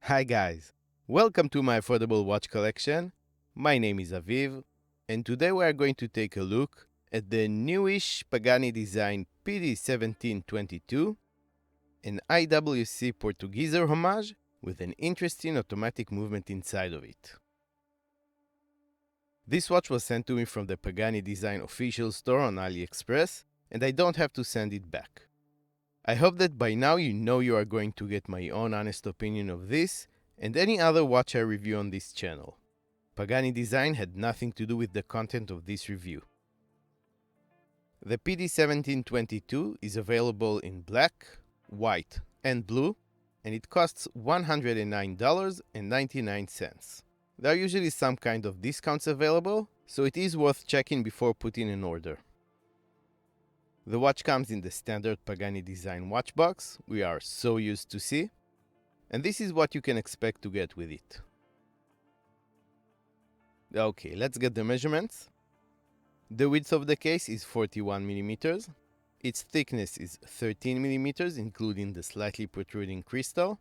Hi guys, welcome to my affordable watch collection. My name is Aviv, and today we are going to take a look at the newish Pagani Design PD-1722, an IWC Portugieser Homage with an interesting automatic movement inside of it. This watch was sent to me from the Pagani Design official store on AliExpress, and I don't have to send it back. I hope that by now you know you are going to get my own honest opinion of this and any other watch I review on this channel. Pagani Design had nothing to do with the content of this review. The PD-1722 is available in black, white, and blue, and it costs $109.99. There are usually some kind of discounts available, so it is worth checking before putting an order. The watch comes in the standard Pagani Design watch box we are so used to see, and this is what you can expect to get with it. Okay, let's get the measurements. The width of the case is 41 mm, its thickness is 13 mm including the slightly protruding crystal,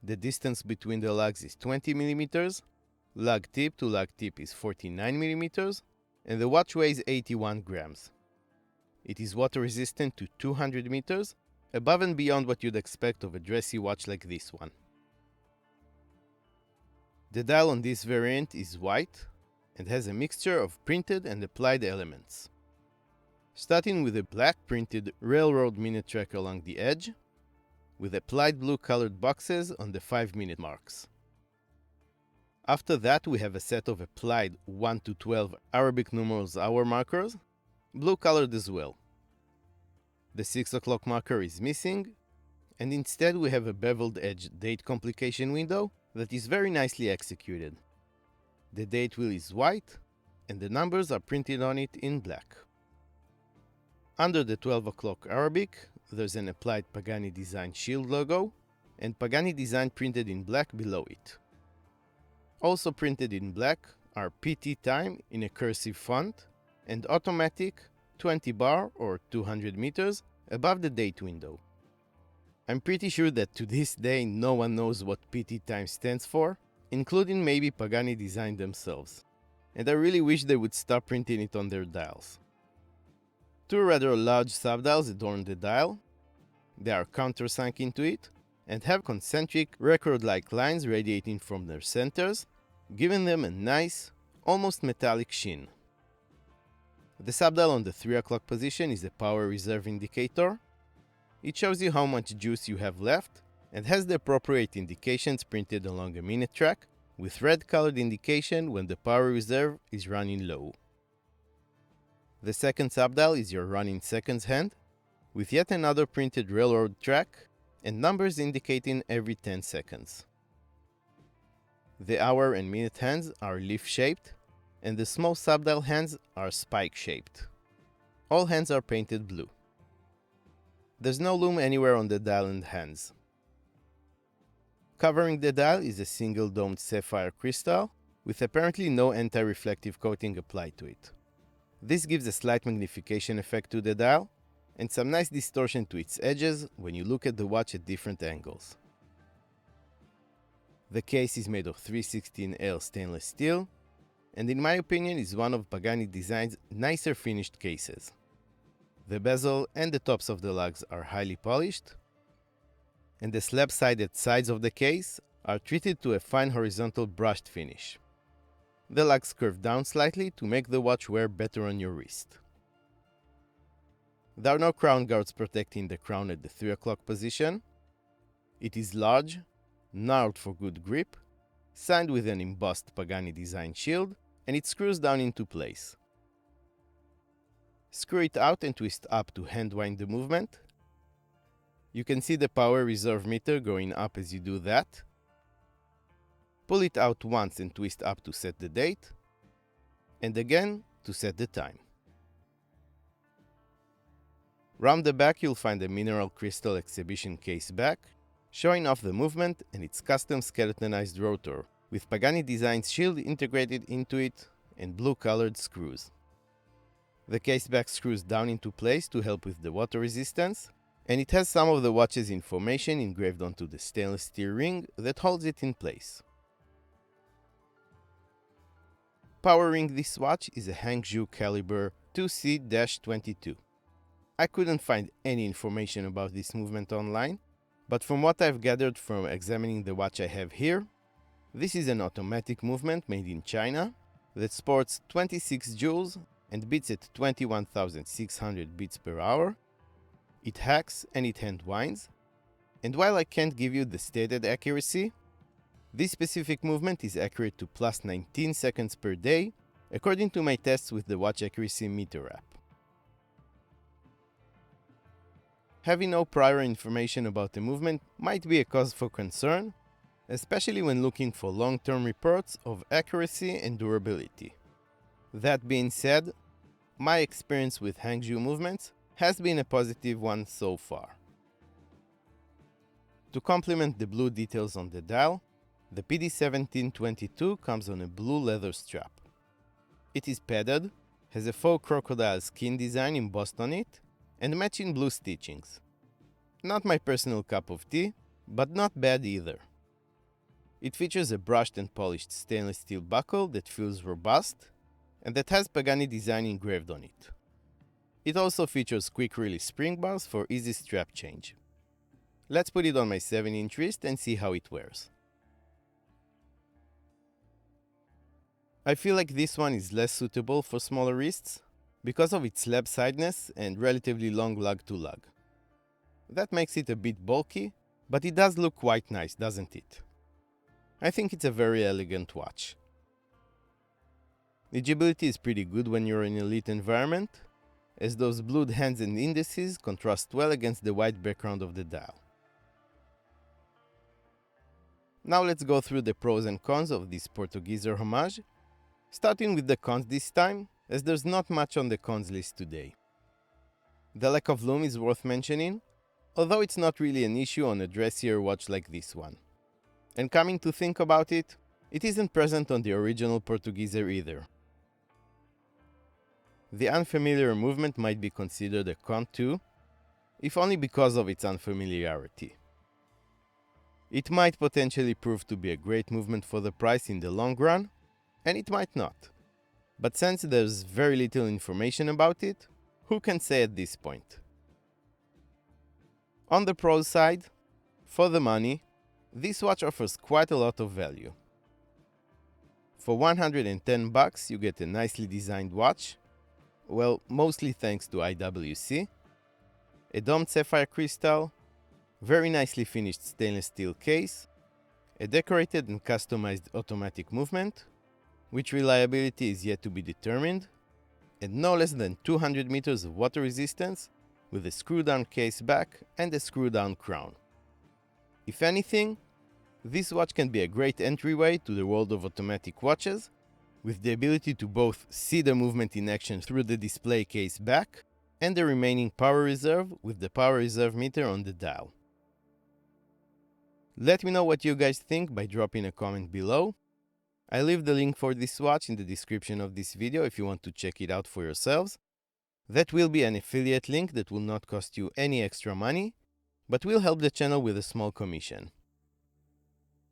the distance between the lugs is 20 mm, lug tip to lug tip is 49 mm, and the watch weighs 81 grams. It is water resistant to 200 meters, above and beyond what you'd expect of a dressy watch like this one. The dial on this variant is white and has a mixture of printed and applied elements. Starting with a black printed railroad minute track along the edge, with applied blue colored boxes on the 5-minute marks. After that we have a set of applied 1 to 12 Arabic numerals hour markers, blue colored as well. The 6 o'clock marker is missing, and instead we have a beveled edge date complication window that is very nicely executed. The date wheel is white, and the numbers are printed on it in black. Under the 12 o'clock Arabic, there's an applied Pagani Design shield logo, and Pagani Design printed in black below it. Also printed in black are PT time in a cursive font, and automatic 20 bar or 200 meters above the date window. I'm pretty sure that to this day no one knows what PT time stands for, including maybe Pagani Design themselves, and I really wish they would stop printing it on their dials. Two rather large subdials adorn the dial. They are countersunk into it and have concentric record-like lines radiating from their centers, giving them a nice, almost metallic sheen. The subdial on the 3 o'clock position is a power reserve indicator. It shows you how much juice you have left and has the appropriate indications printed along a minute track, with red colored indication when the power reserve is running low. The second subdial is your running seconds hand, with yet another printed railroad track and numbers indicating every 10 seconds. The hour and minute hands are leaf-shaped, and the small subdial hands are spike-shaped. All hands are painted blue. There's no lume anywhere on the dial and hands. Covering the dial is a single domed sapphire crystal, with apparently no anti-reflective coating applied to it. This gives a slight magnification effect to the dial, and some nice distortion to its edges when you look at the watch at different angles. The case is made of 316L stainless steel, and in my opinion is one of Pagani Design's nicer finished cases. The bezel and the tops of the lugs are highly polished, and the slab-sided sides of the case are treated to a fine horizontal brushed finish. The lugs curve down slightly to make the watch wear better on your wrist. There are no crown guards protecting the crown at the 3 o'clock position. It is large, gnarled for good grip, signed with an embossed Pagani Design shield, and it screws down into place. Screw it out and twist up to hand wind the movement. You can see the power reserve meter going up as you do that. Pull it out once and twist up to set the date, and again to set the time. Round the back you'll find a mineral crystal exhibition case back, showing off the movement and its custom skeletonized rotor, with Pagani Design's shield integrated into it and blue-colored screws. The case back screws down into place to help with the water resistance, and it has some of the watch's information engraved onto the stainless steel ring that holds it in place. Powering this watch is a Homage caliber 2C-22. I couldn't find any information about this movement online, but from what I've gathered from examining the watch I have here, this is an automatic movement made in China that sports 26 joules and beats at 21,600 beats per hour. It hacks and it hand winds, and while I can't give you the stated accuracy, this specific movement is accurate to plus 19 seconds per day, according to my tests with the watch accuracy meter app. Having no prior information about the movement might be a cause for concern, especially when looking for long-term reports of accuracy and durability. That being said, my experience with Homage movements has been a positive one so far. To complement the blue details on the dial, the PD-1722 comes on a blue leather strap. It is padded, has a faux crocodile skin design embossed on it, and matching blue stitchings. Not my personal cup of tea, but not bad either. It features a brushed and polished stainless steel buckle that feels robust and that has Pagani Design engraved on it. It also features quick release spring bars for easy strap change. Let's put it on my 7-inch wrist and see how it wears. I feel like this one is less suitable for smaller wrists because of its slab-sideness and relatively long lug to lug. That makes it a bit bulky, but it does look quite nice, doesn't it? I think it's a very elegant watch. Legibility is pretty good when you're in an elite environment, as those blued hands and indices contrast well against the white background of the dial. Now let's go through the pros and cons of this Portugieser Homage, starting with the cons this time, as there's not much on the cons list today. The lack of lume is worth mentioning, although it's not really an issue on a dressier watch like this one. And coming to think about it, it isn't present on the original Portugieser either. The unfamiliar movement might be considered a con too, if only because of its unfamiliarity. It might potentially prove to be a great movement for the price in the long run, and it might not. But since there's very little information about it, who can say at this point? On the pros side, for the money, this watch offers quite a lot of value. For $110 you get a nicely designed watch, well, mostly thanks to IWC, a domed sapphire crystal, very nicely finished stainless steel case, a decorated and customized automatic movement, which reliability is yet to be determined, and no less than 200 meters of water resistance with a screw-down case back and a screw-down crown. If anything, this watch can be a great entryway to the world of automatic watches, with the ability to both see the movement in action through the display case back and the remaining power reserve with the power reserve meter on the dial. Let me know what you guys think by dropping a comment below. I leave the link for this watch in the description of this video if you want to check it out for yourselves. That will be an affiliate link that will not cost you any extra money, but will help the channel with a small commission.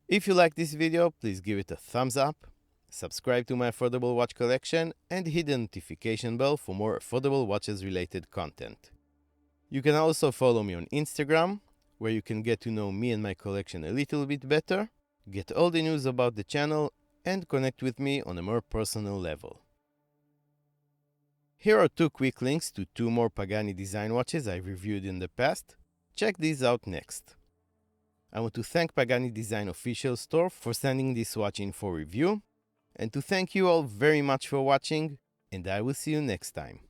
If you like this video, please give it a thumbs up, subscribe to my affordable watch collection, and hit the notification bell for more affordable watches related content. You can also follow me on Instagram, where you can get to know me and my collection a little bit better, get all the news about the channel, and connect with me on a more personal level. Here are 2 quick links to 2 more Pagani Design watches I've reviewed in the past. Check these out next. I want to thank Pagani Design official store for sending this watch in for review, and to thank you all very much for watching, and I will see you next time.